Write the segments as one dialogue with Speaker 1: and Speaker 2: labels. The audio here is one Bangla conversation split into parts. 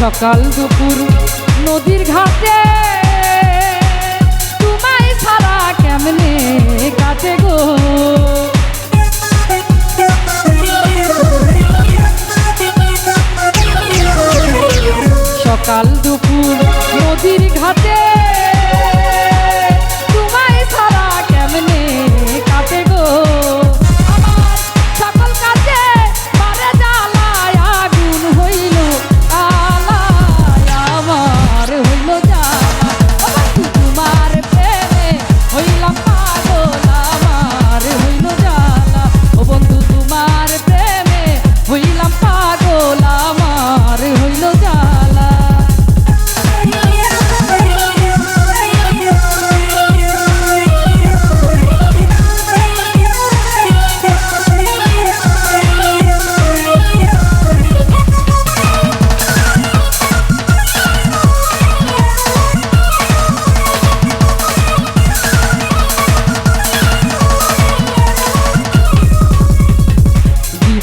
Speaker 1: সকাল দুপুর নদীর ঘাটে তোমায় ছাড়া কেমনে কাটে গো। সকাল দুপুর নদীর ঘাটে তোমায় ছাড়া কেমনে কাটে গো। আমার সকল কাজে পারে জ্বালায় আগুন হইল আলায়, আমার হইল জ্বালা তোমার প্রেমে হইলাম পাগল, আমার হইল জ্বালা ও বন্ধু তোমার প্রেমে হইলাম পাগল, আমার হইল জ্বালা।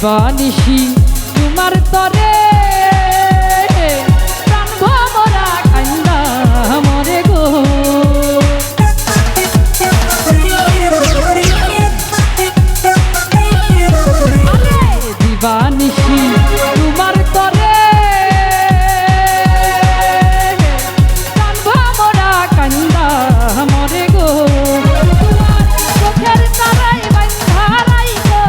Speaker 1: দিবানিশি তোমার তরে প্রাণ ভমরা কান্দা মরে গো। দিবানিশি তোমার তরে প্রাণ ভমরা কান্দা মরে গো। তোমার চোখের তারাই বান্ধারাই গো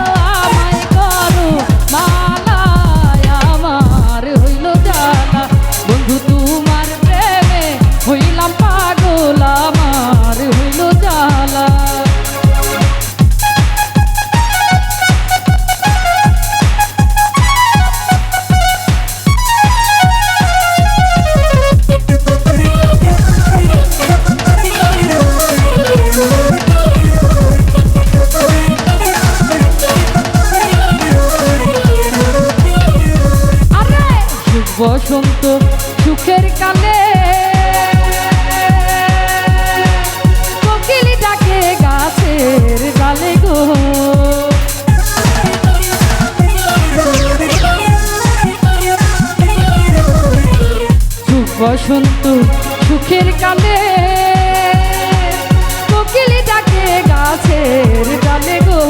Speaker 1: আমায় করো মালায়, আমার হইল জ্বালা বন্ধু তোমার প্রেমে হইলাম পাগল, আমার হইল জ্বালা। বসন্ত সুখের কালে কোকিল ডাকে গাছের ডালে গো। বসন্ত সুখের কালে কোকিল ডাকে গাছের ডালে গো।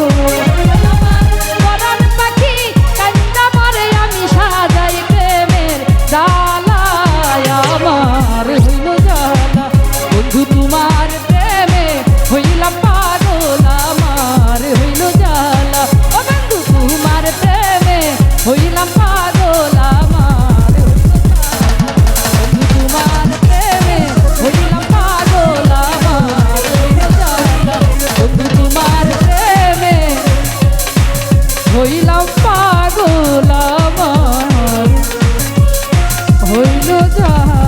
Speaker 1: পরাণ পাখি কান্দা মরে আমি সাজাই প্রেমের জ্বালায়, আমার হইল জ্বালা বন্ধু তোমার প্রেমে হইলাম পাগল, আমার হইল জ্বালা ও বন্ধু তোমার প্রেমে হইলাম পাগল, আমার বন্ধু তোমার প্রেমে হইলাম পাগল, আমার হইল জ্বালা বন্ধু তোমার প্রেমে হইলাম পাগল, আমার হইল জ্বালা।